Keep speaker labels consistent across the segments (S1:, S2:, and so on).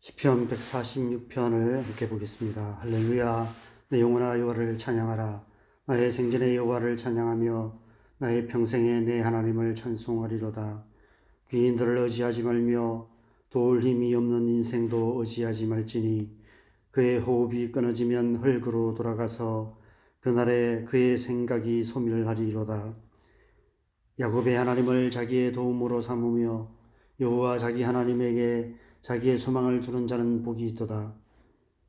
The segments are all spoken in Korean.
S1: 시편 146편을 함께 보겠습니다. 할렐루야. 내 영혼아 여호와를 찬양하라. 나의 생전에 여호와를 찬양하며 나의 평생에 내 하나님을 찬송하리로다. 귀인들을 의지하지 말며 도울 힘이 없는 인생도 의지하지 말지니 그의 호흡이 끊어지면 흙으로 돌아가서 그날에 그의 생각이 소멸하리로다. 야곱의 하나님을 자기의 도움으로 삼으며 여호와 자기 하나님에게 자기의 소망을 두는 자는 복이 있도다.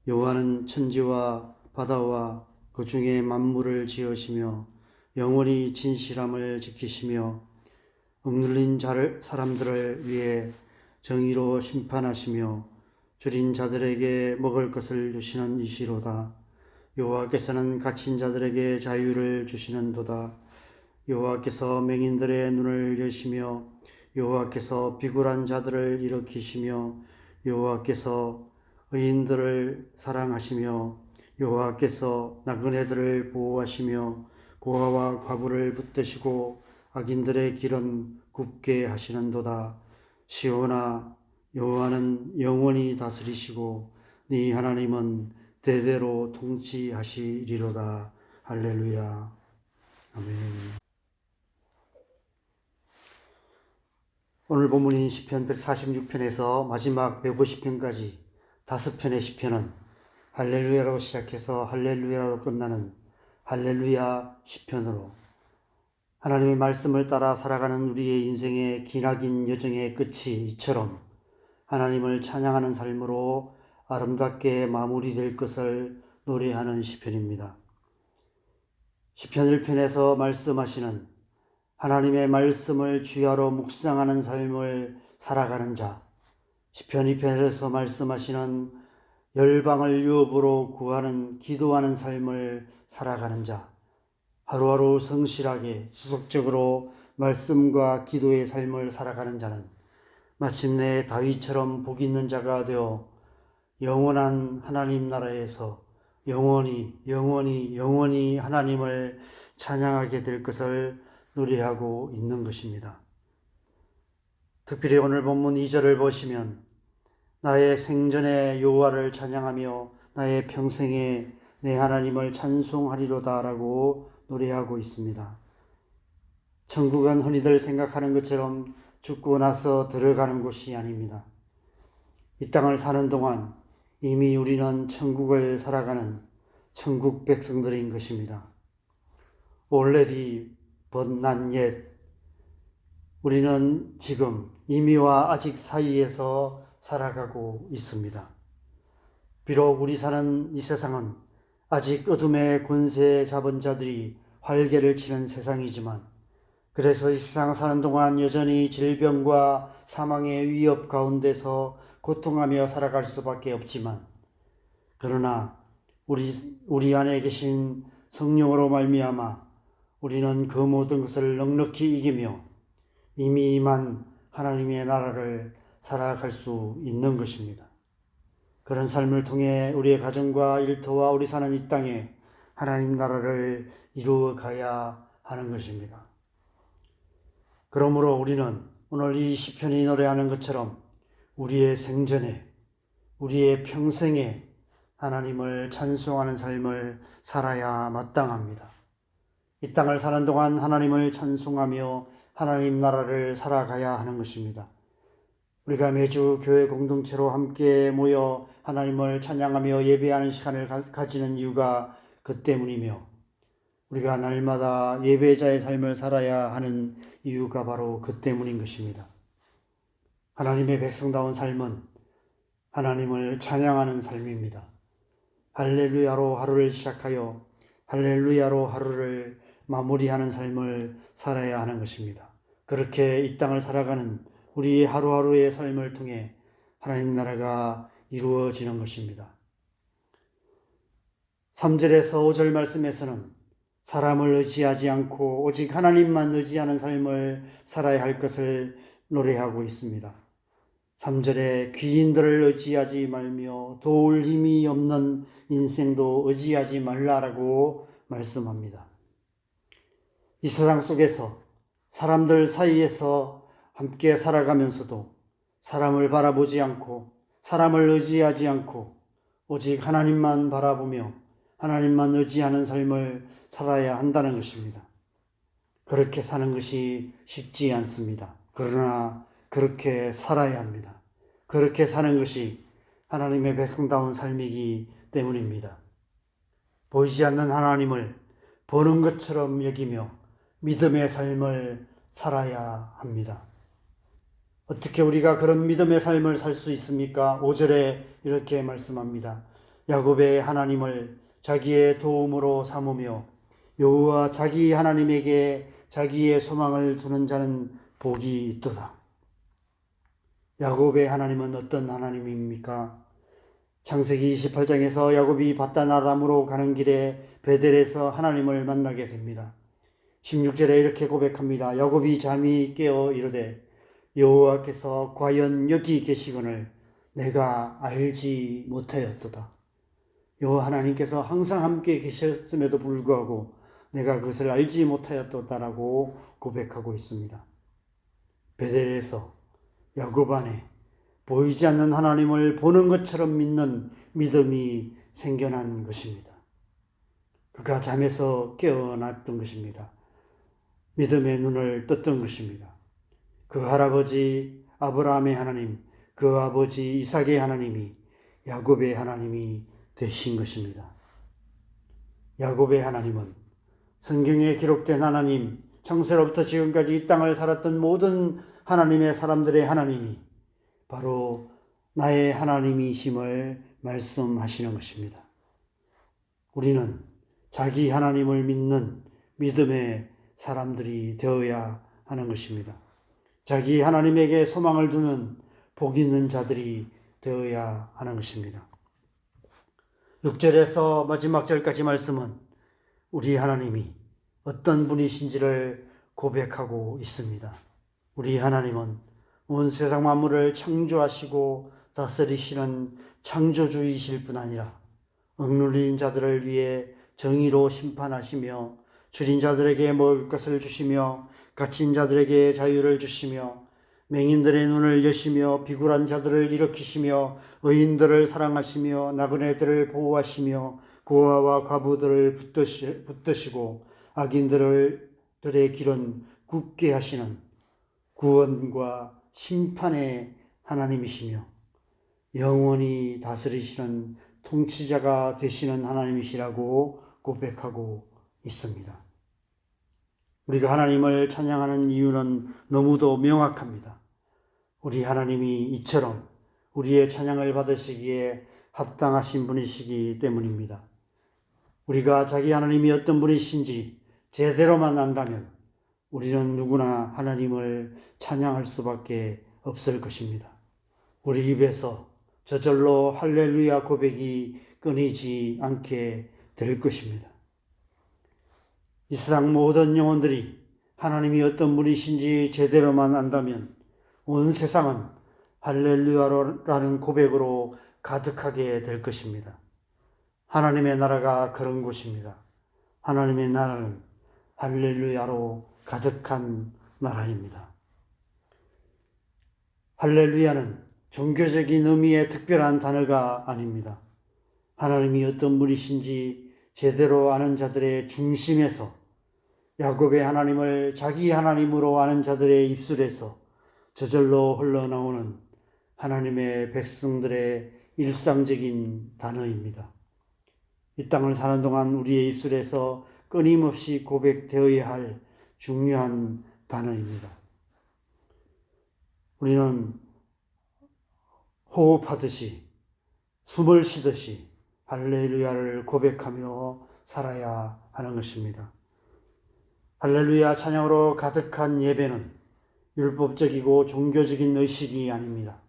S1: 여호와는 천지와 바다와 그 중에 만물을 지으시며 영원히 진실함을 지키시며 억눌린 사람들을 위해 정의로 심판하시며 줄인 자들에게 먹을 것을 주시는 이시로다. 여호와께서는 갇힌 자들에게 자유를 주시는도다. 여호와께서 맹인들의 눈을 여시며 여호와께서 비굴한 자들을 일으키시며 여호와께서 의인들을 사랑하시며 여호와께서 나그네들을 보호하시며 고아와 과부를 붙드시고 악인들의 길은 굽게 하시는도다. 시온아 여호와는 영원히 다스리시고 네 하나님은 대대로 통치하시리로다. 할렐루야. 아멘. 오늘 본문인 시편 146편에서 마지막 150편까지 5편의 시편은 할렐루야로 시작해서 할렐루야로 끝나는 할렐루야 시편으로 하나님의 말씀을 따라 살아가는 우리의 인생의 기나긴 여정의 끝이 이처럼 하나님을 찬양하는 삶으로 아름답게 마무리될 것을 노래하는 시편입니다. 시편 1편에서 말씀하시는 하나님의 말씀을 주야로 묵상하는 삶을 살아가는 자, 시편 2편에서 말씀하시는 열방을 유업으로 구하는 기도하는 삶을 살아가는 자, 하루하루 성실하게 지속적으로 말씀과 기도의 삶을 살아가는 자는 마침내 다윗처럼 복 있는 자가 되어 영원한 하나님 나라에서 영원히 하나님을 찬양하게 될 것을 노래하고 있는 것입니다. 특별히 오늘 본문 2절을 보시면 나의 생전에 여호와를 찬양하며 나의 평생에 내 하나님을 찬송하리로다 라고 노래하고 있습니다. 천국은 흔히들 생각하는 것처럼 죽고 나서 들어가는 곳이 아닙니다. 이 땅을 사는 동안 이미 우리는 천국을 살아가는 천국 백성들인 것입니다. Already but not yet. 우리는 지금 이미와 아직 사이에서 살아가고 있습니다. 비록 우리 사는 이 세상은 아직 어둠의 권세 잡은 자들이 활개를 치는 세상이지만 그래서 이 세상 사는 동안 여전히 질병과 사망의 위협 가운데서 고통하며 살아갈 수밖에 없지만 그러나 우리 안에 계신 성령으로 말미암아 우리는 그 모든 것을 넉넉히 이기며 이미 임한 하나님의 나라를 살아갈 수 있는 것입니다. 그런 삶을 통해 우리의 가정과 일터와 우리 사는 이 땅에 하나님 나라를 이루어 가야 하는 것입니다. 그러므로 우리는 오늘 이 시편이 노래하는 것처럼 우리의 생전에, 우리의 평생에 하나님을 찬송하는 삶을 살아야 마땅합니다. 이 땅을 사는 동안 하나님을 찬송하며 하나님 나라를 살아가야 하는 것입니다. 우리가 매주 교회 공동체로 함께 모여 하나님을 찬양하며 예배하는 시간을 가지는 이유가 그 때문이며 우리가 날마다 예배자의 삶을 살아야 하는 이유가 바로 그 때문인 것입니다. 하나님의 백성다운 삶은 하나님을 찬양하는 삶입니다. 할렐루야로 하루를 시작하여 할렐루야로 하루를 마무리하는 삶을 살아야 하는 것입니다. 그렇게 이 땅을 살아가는 우리의 하루하루의 삶을 통해 하나님 나라가 이루어지는 것입니다. 3절에서 5절 말씀에서는 사람을 의지하지 않고 오직 하나님만 의지하는 삶을 살아야 할 것을 노래하고 있습니다. 3절에 귀인들을 의지하지 말며 도울 힘이 없는 인생도 의지하지 말라라고 말씀합니다. 이 세상 속에서 사람들 사이에서 함께 살아가면서도 사람을 바라보지 않고 사람을 의지하지 않고 오직 하나님만 바라보며 하나님만 의지하는 삶을 살아야 한다는 것입니다. 그렇게 사는 것이 쉽지 않습니다. 그러나 그렇게 살아야 합니다. 그렇게 사는 것이 하나님의 백성다운 삶이기 때문입니다. 보이지 않는 하나님을 보는 것처럼 여기며 믿음의 삶을 살아야 합니다. 어떻게 우리가 그런 믿음의 삶을 살 수 있습니까? 5절에 이렇게 말씀합니다. 야곱의 하나님을 자기의 도움으로 삼으며 여호와 자기 하나님에게 자기의 소망을 두는 자는 복이 있도다. 야곱의 하나님은 어떤 하나님입니까? 창세기 28장에서 야곱이 밧단 아람으로 가는 길에 베델에서 하나님을 만나게 됩니다. 16절에 이렇게 고백합니다. 야곱이 잠이 깨어 이르되 여호와께서 과연 여기 계시거늘 내가 알지 못하였도다. 여호와 하나님께서 항상 함께 계셨음에도 불구하고 내가 그것을 알지 못하였도다라고 고백하고 있습니다. 베델에서 야곱 안에 보이지 않는 하나님을 보는 것처럼 믿는 믿음이 생겨난 것입니다. 그가 잠에서 깨어났던 것입니다. 믿음의 눈을 떴던 것입니다. 그 할아버지 아브라함의 하나님, 그 아버지 이삭의 하나님이 야곱의 하나님이 되신 것입니다. 야곱의 하나님은 성경에 기록된 하나님, 창세로부터 지금까지 이 땅을 살았던 모든 하나님의 사람들의 하나님이 바로 나의 하나님이심을 말씀하시는 것입니다. 우리는 자기 하나님을 믿는 믿음의 사람들이 되어야 하는 것입니다. 자기 하나님에게 소망을 두는 복 있는 자들이 되어야 하는 것입니다. 6절에서 마지막 절까지 말씀은 우리 하나님이 어떤 분이신지를 고백하고 있습니다. 우리 하나님은 온 세상 만물을 창조하시고 다스리시는 창조주이실 뿐 아니라 억눌린 자들을 위해 정의로 심판하시며 줄인 자들에게 먹을 것을 주시며 갇힌 자들에게 자유를 주시며 맹인들의 눈을 여시며 비굴한 자들을 일으키시며 의인들을 사랑하시며 나그네들을 보호하시며 고아와 과부들을 붙드시고 악인들의 길은 굳게 하시는 구원과 심판의 하나님이시며 영원히 다스리시는 통치자가 되시는 하나님이시라고 고백하고 있습니다. 우리가 하나님을 찬양하는 이유는 너무도 명확합니다. 우리 하나님이 이처럼 우리의 찬양을 받으시기에 합당하신 분이시기 때문입니다. 우리가 자기 하나님이 어떤 분이신지 제대로만 안다면 우리는 누구나 하나님을 찬양할 수밖에 없을 것입니다. 우리 입에서 저절로 할렐루야 고백이 끊이지 않게 될 것입니다. 이 세상 모든 영혼들이 하나님이 어떤 분이신지 제대로만 안다면 온 세상은 할렐루야라는 고백으로 가득하게 될 것입니다. 하나님의 나라가 그런 곳입니다. 하나님의 나라는 할렐루야로 가득한 나라입니다. 할렐루야는 종교적인 의미의 특별한 단어가 아닙니다. 하나님이 어떤 분이신지 제대로 아는 자들의 중심에서 야곱의 하나님을 자기 하나님으로 아는 자들의 입술에서 저절로 흘러나오는 하나님의 백성들의 일상적인 단어입니다. 이 땅을 사는 동안 우리의 입술에서 끊임없이 고백되어야 할 중요한 단어입니다. 우리는 호흡하듯이 숨을 쉬듯이 할렐루야를 고백하며 살아야 하는 것입니다. 할렐루야 찬양으로 가득한 예배는 율법적이고 종교적인 의식이 아닙니다.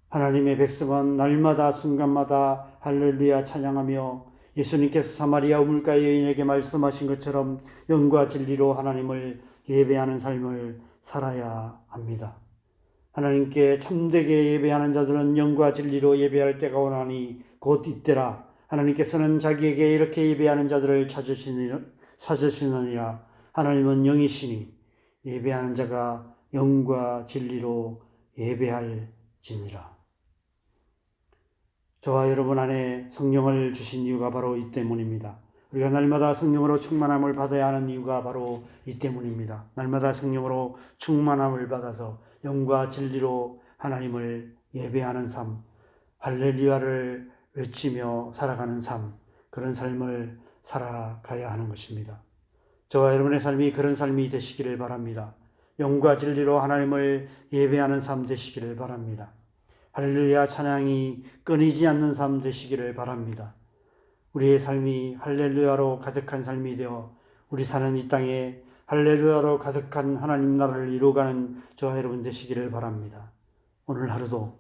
S1: 하나님의 백성은 날마다 순간마다 할렐루야 찬양하며 예수님께서 사마리아 우물가 여인에게 말씀하신 것처럼 영과 진리로 하나님을 예배하는 삶을 살아야 합니다. 하나님께 참되게 예배하는 자들은 영과 진리로 예배할 때가 오나니 곧 이때라. 하나님께서는 자기에게 이렇게 예배하는 자들을 찾으시느니라. 하나님은 영이시니 예배하는 자가 영과 진리로 예배할지니라. 저와 여러분 안에 성령을 주신 이유가 바로 이 때문입니다. 우리가 날마다 성령으로 충만함을 받아야 하는 이유가 바로 이 때문입니다. 날마다 성령으로 충만함을 받아서 영과 진리로 하나님을 예배하는 삶, 할렐루야를 외치며 살아가는 삶, 그런 삶을 살아가야 하는 것입니다. 저와 여러분의 삶이 그런 삶이 되시기를 바랍니다. 영과 진리로 하나님을 예배하는 삶 되시기를 바랍니다. 할렐루야 찬양이 끊이지 않는 삶 되시기를 바랍니다. 우리의 삶이 할렐루야로 가득한 삶이 되어 우리 사는 이 땅에 할렐루야로 가득한 하나님 나라를 이루어가는 저와 여러분 되시기를 바랍니다. 오늘 하루도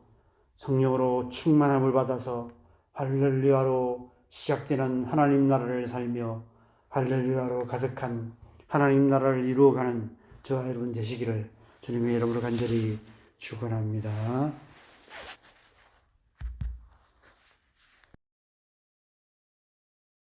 S1: 성령으로 충만함을 받아서 할렐루야로 시작되는 하나님 나라를 살며 할렐루야로 가득한 하나님 나라를 이루어가는 저와 여러분 되시기를 주님의 이름으로 간절히 축원합니다.